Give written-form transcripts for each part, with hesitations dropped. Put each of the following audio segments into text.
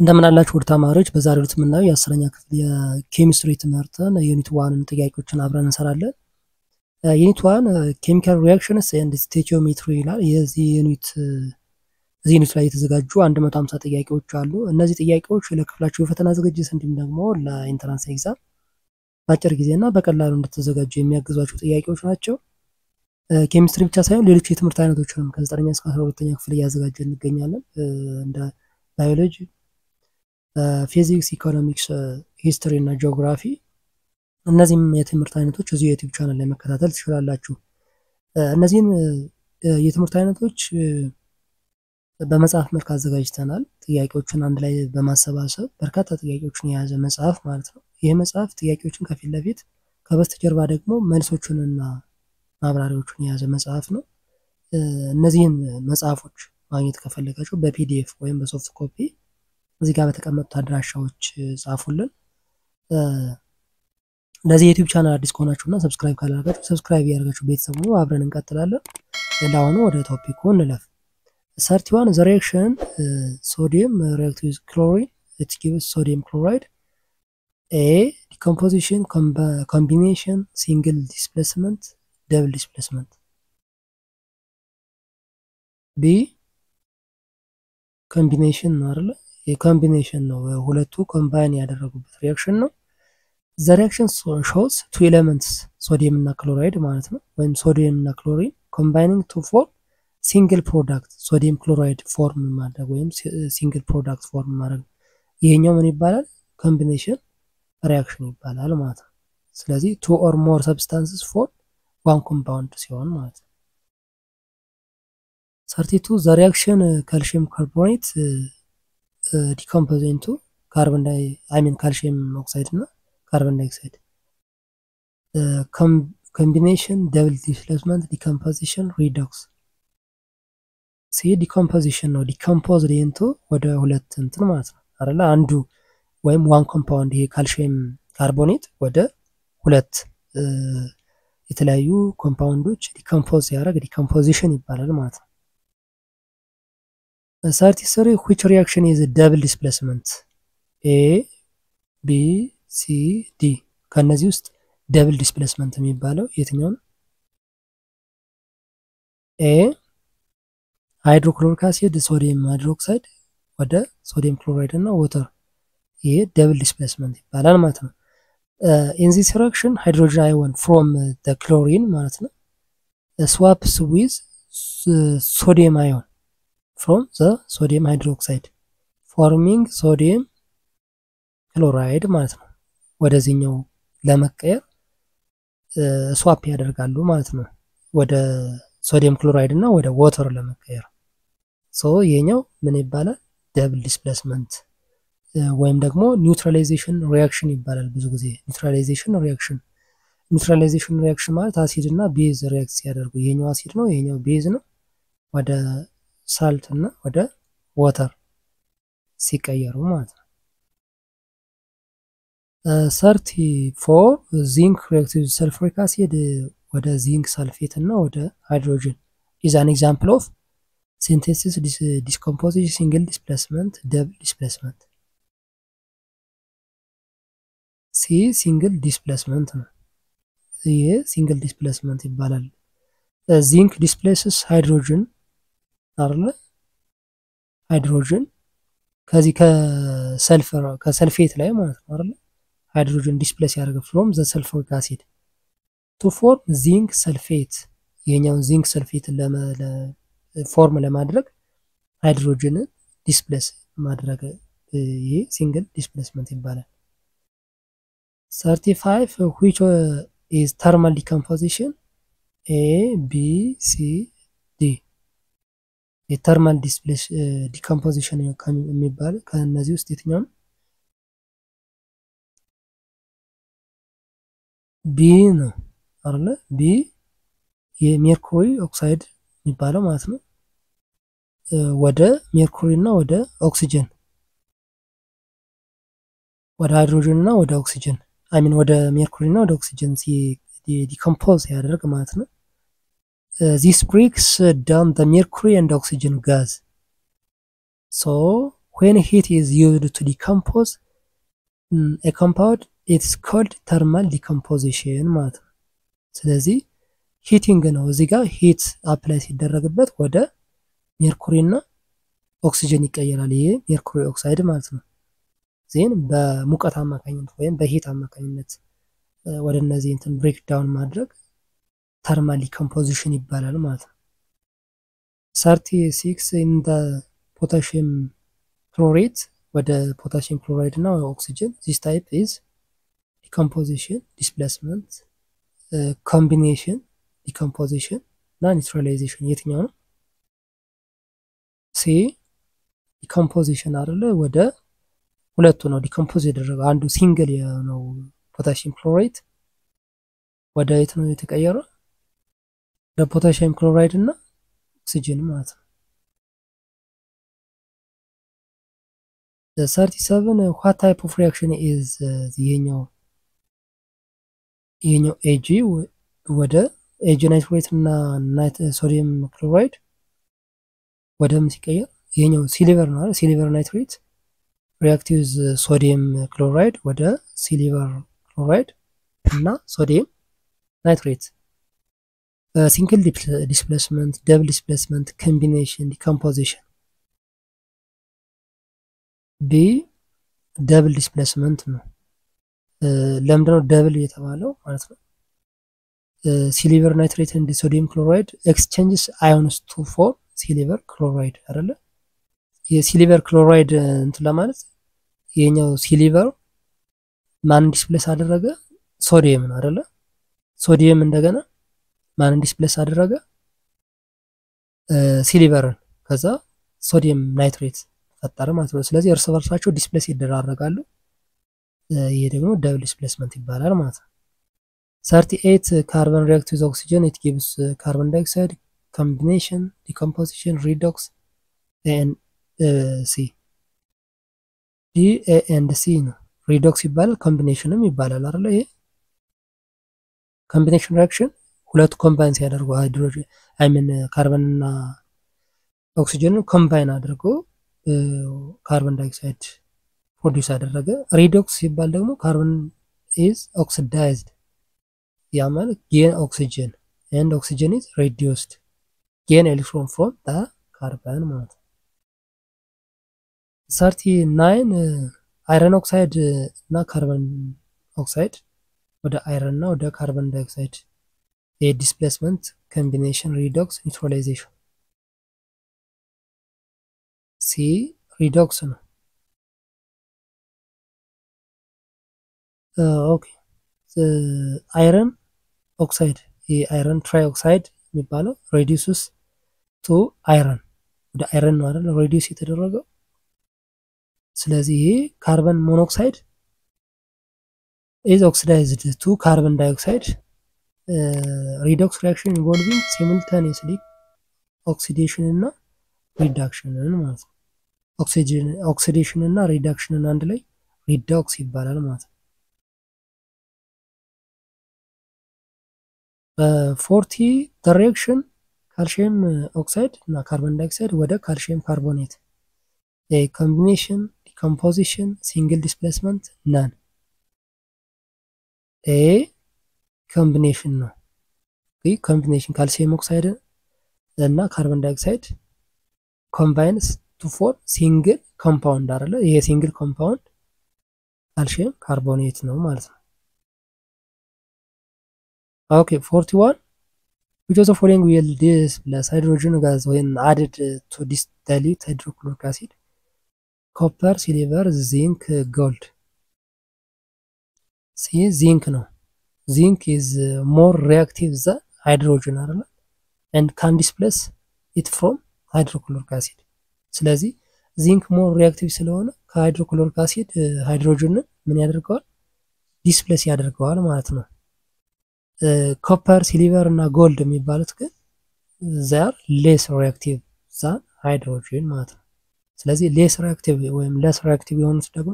እንደምን አላችሁ ውድ ተማሪዎች በዛሬው ዕለት የምናየው የ10ኛ ክፍል የኬሚስትሪ ትምህርትን ዩኒት 1 ጥያቄዎችን አብረን እንሰራለን። ዩኒት 1 ኬሚካል ሪአክሽንስ ኤንድ ስቶይኪዮሜትሪ ይላል። የዚህ ዩኒት ላይ የተዘጋጁ 150 ጥያቄዎች አሉ። እነዚህ ጥያቄዎች ለክፍላችሁ የፈተና ዝግጅት እንዲሁም ደግሞ ለኢንትራንስ ኤግዛም በአጭር ጊዜና በቀላሉ እንድትዘጋጁ የሚያግዟችሁ ጥያቄዎች ናቸው። ኬሚስትሪ ብቻ ሳይሆን ሌሎች የትምህርት አይነቶችንም ከ9ኛ እስከ 12ኛ ክፍል እያዘጋጀን እንገኛለን። እንደ ባዮሎጂ ፊዚክስ፣ ኢኮኖሚክስ፣ ሂስትሪ እና ጂኦግራፊ እነዚህም የትምህርት አይነቶች እዚህ ዩቲዩብ ቻናል ላይ መከታተል ትችላላችሁ። እነዚህን የትምህርት አይነቶች በመጽሐፍ መልክ አዘጋጅተናል። ጥያቄዎችን አንድ ላይ በማሰባሰብ በርካታ ጥያቄዎችን የያዘ መጽሐፍ ማለት ነው። ይህ መጽሐፍ ጥያቄዎችን ከፊት ለፊት ከበስተጀርባ ደግሞ መልሶችንና ማብራሪያዎችን የያዘ መጽሐፍ ነው። እነዚህን መጽሐፎች ማግኘት ከፈለጋችሁ በፒዲኤፍ ወይም በሶፍት ኮፒ እዚህ ጋር በተቀመጡት አድራሻዎች ጻፉልን። ለዚህ ዩቲዩብ ቻናል አዲስ ከሆናችሁና ሰብስክራይብ ካላደረጋችሁ ሰብስክራይብ ያደርጋችሁ ቤተሰብ ነው። አብረን እንቀጥላለን። ለአሁኑ ወደ ቶፒኩ እንለፍ። 31 the reaction sodium react with chlorine, it gives sodium chloride. A decomposition, combination, single displacement, double displacement. B combination ነው አይደል? የኮምቢኔሽን ነው፣ ሁለቱ ኮምባይን ያደረጉበት ሪአክሽን ነው። the reaction shows two elements sodium እና ክሎራይድ ማለት ነው፣ ወይም ሶዲየም እና ክሎሪን combining to form single product sodium chloride form ማድረግ ወይም single product form ማድረግ። ይሄኛው ምን ይባላል? combination reaction ይባላል ማለት ነው። ስለዚህ two or more substances form one compound ሲሆን ማለት ነው። 32 the reaction calcium carbonate decompose into calcium oxide እና carbon dioxide. Combination, double displacement, decomposition, redox. See decomposition ነው decomposed into ወደ ሁለት እንትን ማለት ነው አይደል? አንዱ ወይም one compound ይሄ ካልሲየም ካርቦኔት ወደ ሁለት የተለያዩ ኮምፓውንዶች ዲኮምፖዝ ያደርግ decomposition ይባላል ማለት ነው። 33 which reaction is a double displacement? A B C D ከነዚህ ውስጥ double displacement የሚባለው የትኛው ነው? A ሃይድሮክሎሪክ አሲድ ሶዲየም ሃይድሮክሳይድ ወደ ሶዲየም ክሎራይድ እና ዋተር፣ ይሄ double displacement ይባላል ማለት ነው። in this reaction hydrogen ion from the chlorine ማለት ነው swaps with sodium ion from the sodium hydroxide forming sodium chloride ማለት ነው። ወደዚህኛው ለመቀየር ስዋፕ ያደርጋሉ ማለት ነው፣ ወደ ሶዲየም ክሎራይድ እና ወደ ዋተር ለመቀየር። ይሄኛው ምን ይባላል? double displacement ወይም ደግሞ ኒውትራላይዜሽን ሪአክሽን ይባላል። ብዙ ጊዜ ኒውትራላይዜሽን ሪአክሽን ማለት አሲድ እና ቤዝ ሪአክት ሲያደርጉ፣ ይሄኛው አሲድ ነው ይሄኛው ቤዝ ነው፣ ወደ ሳልት እና ወደ ዋተር ሲቀየሩ ማለት ነው። 34 ዚንክ reacts with sulfuric acid ወደ ዚንክ ሰልፌት እና ወደ ሃይድሮጅን is an example of synthesis, decomposition, single displacement, double displacement. C single displacement ነው። ይሄ single displacement ይባላል። ዚንክ displaces ሃይድሮጅን አይደል? ሃይድሮጅን ከዚህ ከሰልፌት ላይ ማለት ነው አይደል? ሃይድሮጅን ዲስፕሌስ ያደርገ from the sulfuric acid to form zinc sulfate። ይሄኛው ዚንክ ሰልፌት ፎርም ለማድረግ ሃይድሮጅን ዲስፕሌስ ማድረግ፣ ይሄ ሲንግል ዲስፕሌስመንት ይባላል። 35 which is thermal decomposition? A B C D. የተርማል ዲኮምፖዚሽን የሚባል ከነዚህ ውስጥ የትኛው ነው? ቢ ነው አይደል? ቢ የሜርኩሪ ኦክሳይድ የሚባለው ማለት ነው፣ ወደ ሜርኩሪ እና ወደ ኦክሲጅን፣ ወደ ሃይድሮጅን እና ወደ ኦክሲጅን ወደ ሜርኩሪ እና ወደ ኦክሲጅን ዲኮምፖዝ ያደርግ ማለት ነው። this breaks down the mercury and oxygen gas, so when heat is used to decompose a compound it's called thermal decomposition ማለት ነው ስለዚህ ሂቲንግ ነው እዚህ ጋር ሂት አፕላይ ሲደረግበት ወደ ሜርኩሪ እና ኦክሲጅን ይቀየራል ይሄ ሜርኩሪ ኦክሳይድ ማለት ነው ዜን በሙቀት አማካኝነት ወይም በሂት አማካኝነት ወደ እነዚህ እንትን ብሬክ ዳውን ማድረግ thermal decomposition ይባላል ማለት ነው 36 in the potassium chlorate ወደ potassium chloride እና oxygen this type is decomposition displacement combination decomposition እና neutralization የትኛው ነው ሲ decomposition አይደለ ወደ ሁለቱ ነው ዲኮምፖዝ ያደረገው አንዱ ሲንግል ነው potassium chlorate ወደ የት ነው የተቀየረው the potassium chloride እና oxygen ማለት ነው the 37 what type of reaction is ይሄኛው Ag ወደ Ag nitrate እና sodium chloride ወደ ምን ሲቀየር ይሄኛው ሲልቨር ነው አይደል ሲልቨር ናይትሬት reactive sodium chloride ወደ silver chloride እና sodium nitrate single displacement double displacement combination decomposition B double displacement ነው ለምንድነው double የተባለው ማለት ነው silver nitrate and sodium chloride exchanges ions to form silver chloride አይደለ የሲልቨር ክሎራይድ እንትን ለማለት የኛው ሲልቨር ማን ዲስፕሌስ አደረገ ሶዲየም ነው አይደለ ሶዲየም እንደገና ማን ዲስፕሌስ አደረገ ሲልቨርን ከዛ ሶዲየም ናይትሬት ፈጠረ ማለት ነው ስለዚህ እርስ በርሳቸው ዲስፕሌስ ይደራረጋሉ ይሄ ደግሞ ደብል ዲስፕሌስመንት ይባላል ማለት ነው 38 carbon react with oxygen it gives carbon dioxide combination decomposition redox and C D A and C ነው redox ይባላል ኮምቢኔሽንም ይባላል አይደል ይሄ ኮምቢኔሽን ሪአክሽን ሁለት ኮምባይን ሲያደርጉ ሃይድሮጅን አይ ሚን ካርበን እና ኦክሲጅን ኮምባይን አድርጎ ካርበን ዳይኦክሳይድ ፕሮዲዩስ አደረገ redox ሲባል ደግሞ ካርበን is oxidized ያ ማለት gain oxygen and oxygen is reduced gain electron from the carbon ማለት 39 iron oxide እና carbon oxide ወደ iron እና ወደ carbon dioxide a displacement combination redox neutralization C redox ነው okay iron oxide iron trioxide የሚባለው reduces to iron ወደ iron ነው አይደል reduce የተደረገው ስለዚህ ይሄ ካርበን ሞኖክሳይድ is oxidized to carbon dioxide redox reaction involving simultaneously oxidation እና reduction ማለት ነው oxidation እና reduction አንድ ላይ redox ይባላል ማለት ነው 40 the reaction calcium oxide እና carbon dioxide ወደ calcium carbonate a combination decomposition single displacement none a combination ነው ይህ combination calcium oxide እና carbon dioxide combines to form single compound አይደለ ይሄ single compound calcium carbonate ነው ማለት ነው okay 41 which of the following will displace hydrogen gas when added to this dilute hydrochloric acid copper silver zinc gold see zinc no zinc is more reactive than hydrogen አይደል and can displace it from hydrochloric acid ስለዚህ zinc more reactive ስለሆነ ከሃይድሮክሎሪክ አሲድ ሃይድሮጅን ምን ያደርጋል ዲስፕሌስ ያደርጋል ማለት ነው copper silver እና gold የሚባሉት ግን they are less reactive than hydrogen ማለት ነው ስለዚህ less reactive ወይም less reactive የሆኑት ደግሞ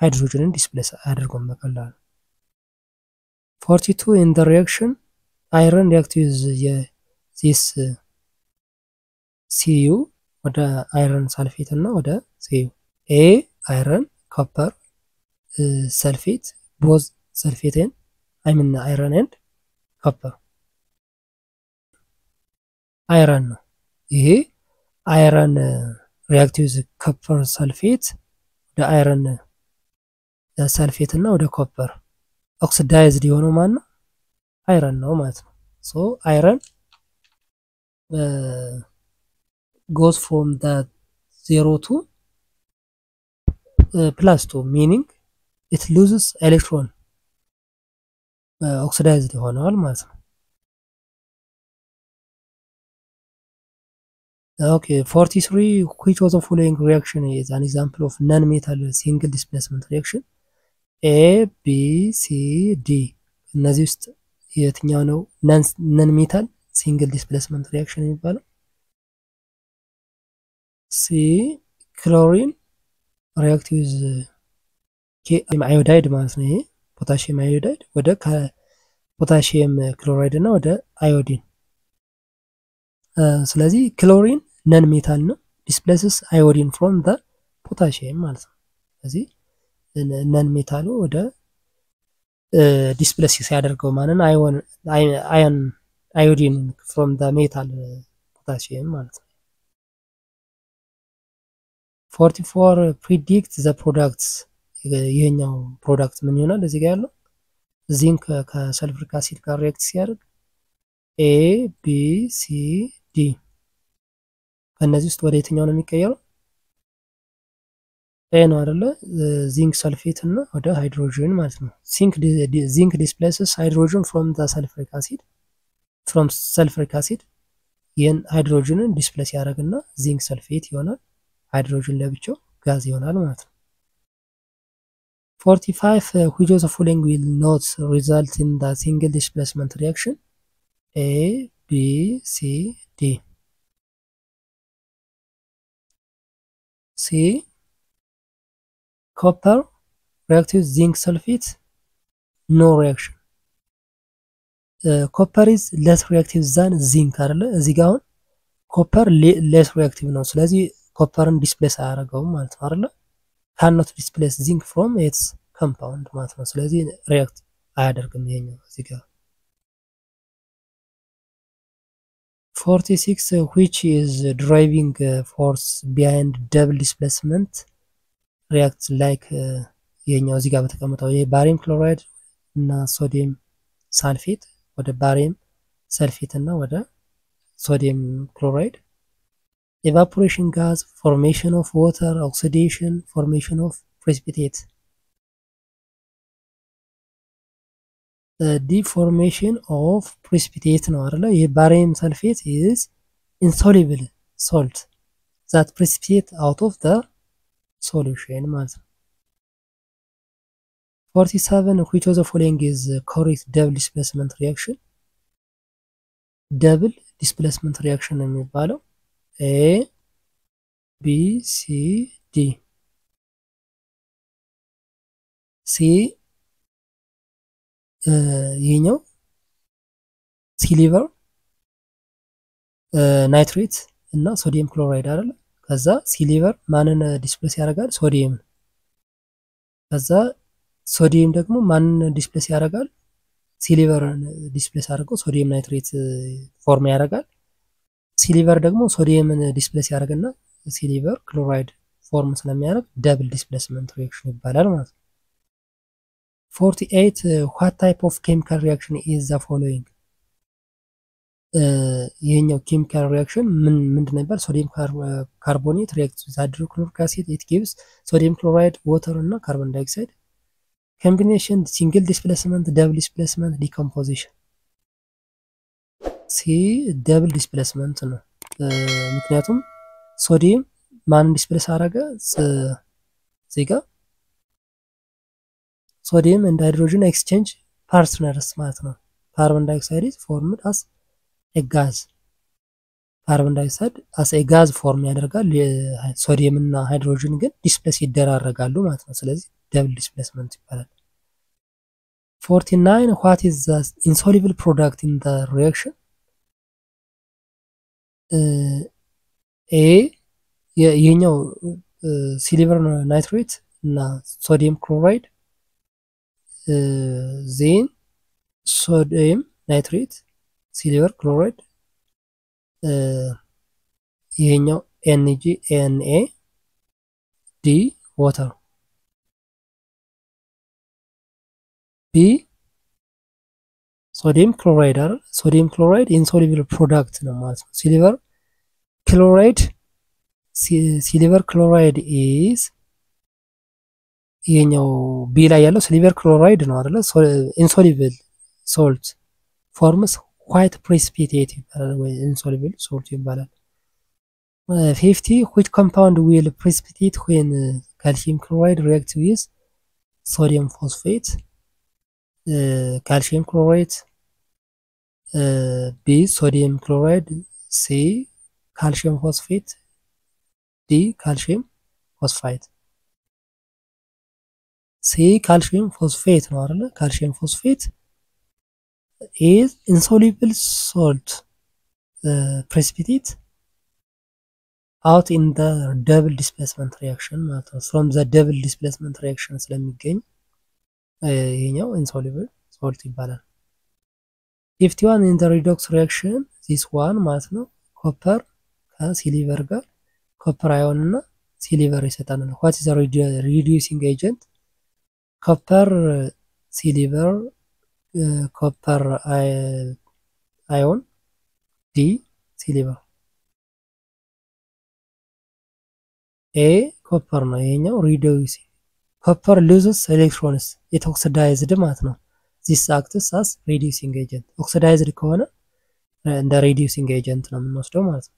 ሃይድሮጅንን ዲስፕሌስ አድርገው በቀላሉ 42 in the reaction iron reacts with this Cu ወደ አይረን ሰልፌት እና ወደ ሲዩ ኤ አይረን ኮፐር ሰልፌት ቦዝ ሰልፌትን አይረን ኤንድ ኮፐር አይረን ነው። ይሄ አይረን ሪአክቲቭ ኮፐር ሰልፌት ወደ አይረን ሰልፌት እና ወደ ኮፐር ኦክሲዳይዝድ የሆነው ማን ነው? አይረን ነው ማለት ነው። ሶ አይረን goes from the 0 to +2 meaning it loses electron oxidized ይሆናል ማለት ነው። Okay, 43 which was the following reaction is an example of non-metal single displacement reaction? A, B, C, D. እነዚህ ውስጥ የትኛው ነው non-metal single displacement reaction የሚባለው? C, chlorine react with iodide ማለት ነው። ይሄ ፖታሺየም አዮዳይድ ወደ ፖታሺየም ክሎራይድ እና ወደ አዮዲን። ስለዚህ ክሎሪን ነን ሜታል ነው ዲስፕሌስስ አዮዲን ፍሮም ዘ ፖታሺየም ማለት ነው። ስለዚህ ነን ሜታሉ ወደ ዲስፕሌስ ሲያደርገው ማንን አዮዲን ፍሮም ዘ ሜታል ፖታሺየም ማለት ነው። 44 predict the products ይሄኛው ፕሮዳክት ምን ይሆናል? እዚህ ጋር ያለው ዚንክ ከሰልፍሪክ አሲድ ጋር ሪአክት ሲያደርግ ኤ ቢ ሲ ዲ ከነዚህ ውስጥ ወደ የትኛው ነው የሚቀየረው? ኤ ነው አይደለ? ዚንክ ሰልፌት እና ወደ ሃይድሮጅን ማለት ነው። ዚንክ ዲስፕሌስስ ሃይድሮጅን ፍሮም ዘ ሰልፍሪክ አሲድ ይህን ሃይድሮጅንን ዲስፕሌስ ያደርግና ዚንክ ሰልፌት ይሆናል። ሃይድሮጅን ለብቻው ጋዝ ይሆናል ማለት ነው። 45 which of the following will not result in the single displacement reaction? A, B, C, D. C, copper react with zinc sulfate, no reaction. Copper is less reactive than zinc አይደለ? እዚህ ጋር አሁን ኮፐር less reactive ነው። ስለዚህ ኮፐርን ዲስፕሌስ አያደርገውም ማለት ነው አይደለ? cannot displace zinc from its compound ማለት ነው። ስለዚህ ሪአክት አያደርግም ይሄኛው እዚህ ጋር። 46 which is driving force behind double displacement reacts like ይሄኛው እዚህ ጋር በተቀመጠው ይሄ ባሪየም ክሎራይድ እና ሶዲየም ሳልፌት ወደ ባሪየም ሰልፌት እና ወደ ሶዲየም ክሎራይድ evaporation gas, formation of water, oxidation, formation of precipitate. Deformation of precipitate ነው አይደለ? ይሄ ባሪየም ሰልፌት is insoluble salt that precipitate out of the solution ማለት ነው። 47 which of the following is correct double displacement reaction? double displacement reaction ነው የሚባለው A, B, C, D. C ይሄኛው ሲሊቨር ናይትሬት እና ሶዲየም ክሎራይድ አይደለ? ከዛ ሲሊቨር ማንን ዲስፕሌስ ያደርጋል? ሶዲየም። ከዛ ሶዲየም ደግሞ ማንን ዲስፕሌስ ያደርጋል? ሲሊቨርን ዲስፕሌስ አድርገው ሶዲየም ናይትሬት ፎርም ያደርጋል። ሲሊቨር ደግሞ ሶዲየምን ዲስፕሌስ ያደርግና ሲሊቨር ክሎራይድ ፎርም ስለሚያደርግ ደብል ዲስፕሌስመንት ሪአክሽን ይባላል ማለት ነው። 48 what type of chemical reaction is the following? ይሄኛው ኬሚካል ሪአክሽን ምንድነው ይባል? ሶዲየም ካርቦኔት ሪአክት with hydrochloric acid it gives sodium chloride water እና carbon dioxide. combination single displacement double displacement decomposition. ሲ ደብል ዲስፕሌስመንት ነው። ምክንያቱም ሶዲየም ማንን ዲስፕሌስ አደረገ? ዜጋ ሶዲየም and hydrogen exchange partners ማለት ነው። carbon dioxide is formed as a gas. carbon dioxide as a gas form ያደርጋል። ሶዲየም እና ሃይድሮጅን ግን ዲስፕሌስ ይደራረጋሉ ማለት ነው። ስለዚህ ደብል ዲስፕሌስመንት ይባላል። 49 what is the insoluble product in the reaction? A ይሄኛው ሲሊቨር ናይትሬት እና ሶዲየም ክሎራይድ ዜን ሶዲየም ናይትሬት ሲሊቨር ክሎራይድ ይሄኛው NaGNA ዲ ዋተር ቢ ሶዲየም ክሎራይድ አይደል ሶዲየም ክሎራይድ ኢንሶሉብል ፕሮዳክት ነው ማለት ነው ሲሊቨር ክሎራይድ ኢዝ ይሄኛው ቢ ላይ ያለው ሲሊቨር ክሎራይድ ነው አይደል ኢንሶሉብል ሶልት ፎርምስ white precipitate ይባላል ወይ insoluble salt ይባላል 50 which compound will precipitate when calcium chloride reacts with sodium phosphate calcium chloride B sodium chloride C calcium phosphate D calcium phosphate C calcium phosphate ነው አይደል calcium phosphate is insoluble salt precipitate out in the double displacement reaction ማለት ነው from the double displacement reaction ስለሚገኝ ይሄኛው insoluble salt ይባላል 51 in the redox reaction this one ማለት ነው ኮፐር ከሲሊቨር ጋር ኮፐር አዮን እና ሲሊቨር ይሰጣናል what is the reducing agent copper silver copper ion D silver A copper ነው ይሄኛው reducing copper loses electrons it oxidized ማለት ነው this acts as reducing agent oxidized ከሆነ እንደ reducing agent ነው የምንወስደው ማለት ነው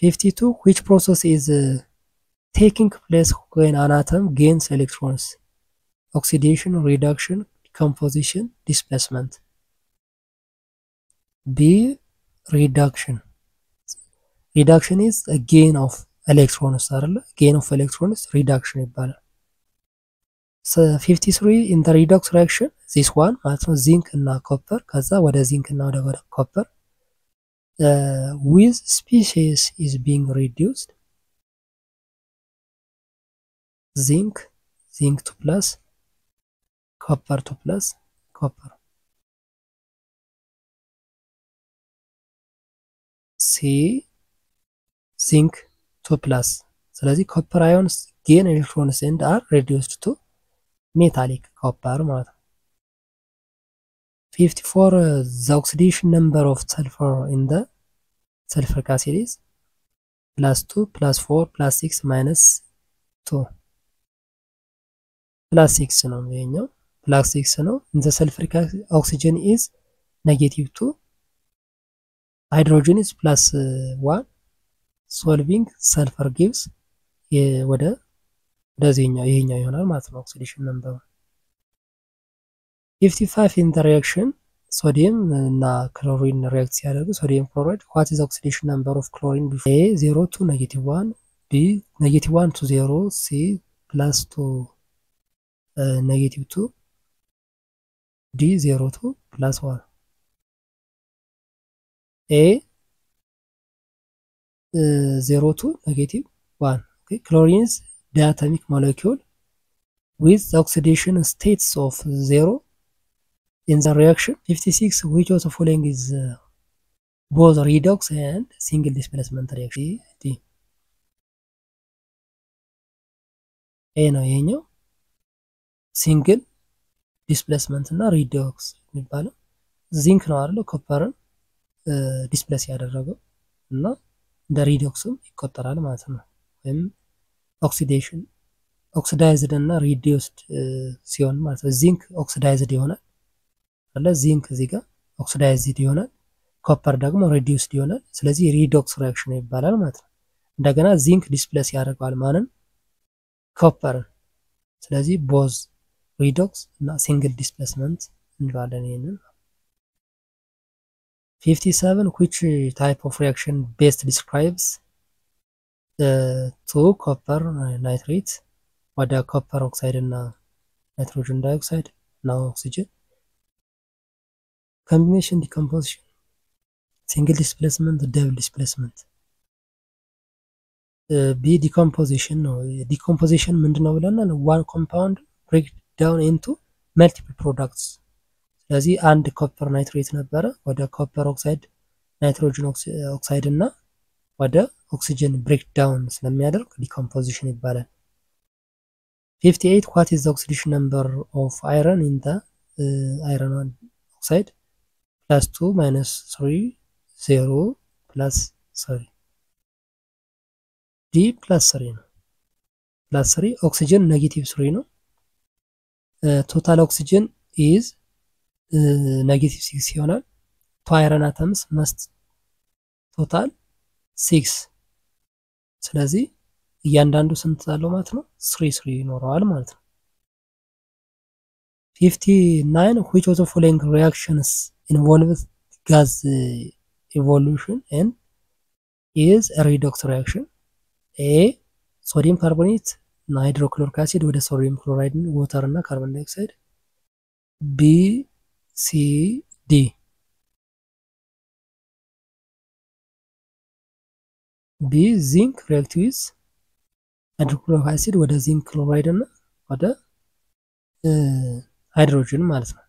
52 which process is taking place when an atom gains electrons oxidation reduction decomposition displacement B reduction is a gain of electrons አይደለ gain of electrons reduction ይባላል so 53 in the redox reaction this one ማለት ነው zinc እና copper ከዛ ወደ zinc እና ወደ copper with species is being reduced zinc 2 plus copper 2 plus copper C zinc 2 plus ስለዚህ copper ions gain electrons and are reduced to metallic copper ማለት ነው 54 the oxidation number of sulfur in the sulfuric acid is +2 +4 +6 -2 +6 ነው ይሄኛው +6 ነው in the sulfuric oxygen is -2 hydrogen is +1 solving sulfur gives ወደዚህኛው ይሄኛው ይሆናል ማለት ነው oxidation number 55 in the reaction sodium እና chlorine react ሲያደርጉ sodium chloride what is the oxidation number of chlorine before A 0 to -1 B -1 to 0 C +2 -2 D 0 to +1 A 0 to -1 okay chlorine's diatomic molecule with the oxidation states of 0 in the reaction 56 which of the following is both redox and single displacement reaction D A ነው ይሄኛው single displacement እና redox የሚባለው zinc ነው አይደል ኮፐርን ዲስፕሌስ ያደረገው እና እንደ redoxም ይቆጠራል ማለት ነው ወይም oxidation oxidized እና reduced ሲሆን ማለት ነው zinc oxidized ይሆናል አለ zinc እዚህ ጋር oxidized ይሆናል ኮፐር ደግሞ reduced ይሆናል ስለዚህ redox reaction ይባላል ማለት ነው እንደገና zinc ዲስፕሌስ ያደርጋል ማለት ኮፐር ስለዚህ both redox እና single displacement እንላለን ይሄንን 57 which type of reaction best describes the two copper nitrate ወደ copper oxide እና nitrogen dioxide እና oxygen combination decomposition single displacement double displacement ቢ ዲኮምፖዚሽን ነው። ዲኮምፖዚሽን ምንድነው ብለናል? ዋን ኮምፓውንድ ብሬክ ዳውን ኢንቱ መልቲፕል ፕሮዳክትስ። ስለዚህ አንድ ኮፐር ናይትሬት ነበረ ወደ ኮፐር ኦክሳይድ፣ ናይትሮጅን ኦክሳይድ እና ወደ ኦክሲጅን ብሬክ ዳውን ስለሚያደርግ ዲኮምፖዚሽን ይባላል። 58 what is the oxidation number of iron in the iron oxide? +2 -3 0 +3 D +3 ነው። +3 ኦክሲጅን -3 ነው። ቶታል ኦክሲጅን is -6 ይሆናል። 2 iron atoms must total 6 ስለዚህ እያንዳንዱ ስንት አለው ማለት ነው? 3 ይኖረዋል ማለት ነው። 59 which of the following reactions involves gas evolution and is a redox reaction? A sodium carbonate እና hydrochloric acid ወደ sodium chloride water እና carbon dioxide. B C D B zinc react with hydrochloric acid ወደ zinc chloride እና ወደ ሃይድሮጅን ማለት ነው።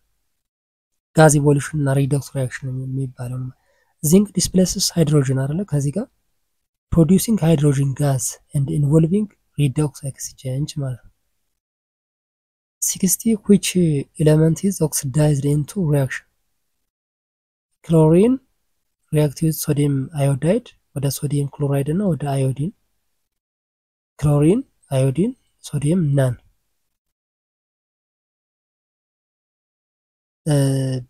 ጋዝ ኢቮሉሽን እና ሪዶክስ ሪአክሽን የሚባለው ዚንክ ዲስፕሌስስ ሃይድሮጅን አይደለ ከዚህ ጋር producing hydrogen gas and involving redox exchange ማለት ነው። 60 which element is oxidized into reaction? chlorine react with sodium iodide ወደ sodium chloride እና ወደ iodine. chlorine, iodine, sodium none.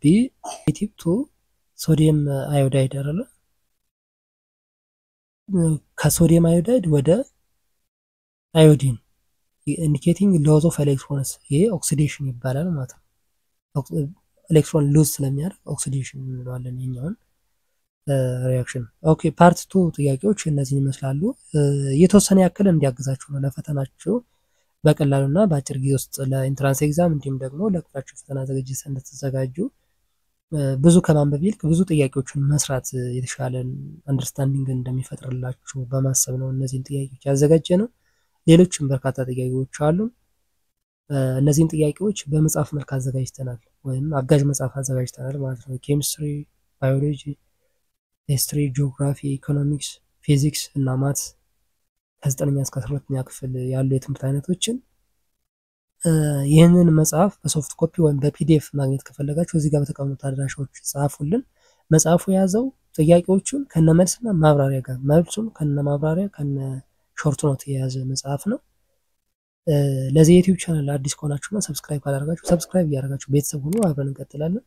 B negative to sodium iodide አይደለ ከሶዲየም አዮዳይድ ወደ አዮዲን indicating loss of electrons ይሄ ኦክሲዴሽን ይባላል ማለት ነው። ኤሌክትሮን ሉዝ ስለሚያደርግ ኦክሲዴሽን እንለዋለን ይሄኛውን ሪአክሽን። ኦኬ ፓርት 2 ጥያቄዎች እነዚህ ይመስላሉ። የተወሰነ ያክል እንዲያግዛችሁ ነው ለፈተናችሁ በቀላሉና በአጭር ጊዜ ውስጥ ለኢንትራንስ ኤግዛም እንዲሁም ደግሞ ለክፍላችሁ ፈተና ዝግጅት እንድትዘጋጁ ብዙ ከማንበብ ይልቅ ብዙ ጥያቄዎችን መስራት የተሻለ አንደርስታንዲንግ እንደሚፈጥርላችሁ በማሰብ ነው እነዚህን ጥያቄዎች ያዘጋጀነው። ሌሎችም በርካታ ጥያቄዎች አሉ። እነዚህን ጥያቄዎች በመጽሐፍ መልክ አዘጋጅተናል ወይም አጋዥ መጽሐፍ አዘጋጅተናል ማለት ነው። ኬሚስትሪ፣ ባዮሎጂ፣ ሂስትሪ፣ ጂኦግራፊ፣ ኢኮኖሚክስ፣ ፊዚክስ እና ማትስ ከ9ኛ እስከ 12ኛ ክፍል ያሉ የትምህርት አይነቶችን ይህንን መጽሐፍ በሶፍት ኮፒ ወይም በፒዲኤፍ ማግኘት ከፈለጋችሁ እዚህ ጋር በተቀመጡት አድራሻዎች ጻፉልን። መጽሐፉ የያዘው ጥያቄዎቹን ከነመልስና ማብራሪያ ጋር መልሱን ከነማብራሪያ ከነ ሾርት ኖት የያዘ መጽሐፍ ነው። ለዚህ ዩቲዩብ ቻናል አዲስ ከሆናችሁና ሰብስክራይብ ካላደረጋችሁ ሰብስክራይብ እያደረጋችሁ ቤተሰብ ሁኑ። አብረን እንቀጥላለን።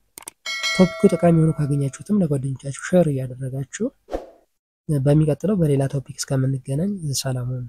ቶፒኩ ጠቃሚ ሆኖ ካገኛችሁትም ለጓደኞቻችሁ ሼር እያደረጋችሁ በሚቀጥለው በሌላ ቶፒክ እስከምንገናኝ ሰላም ሁኑ።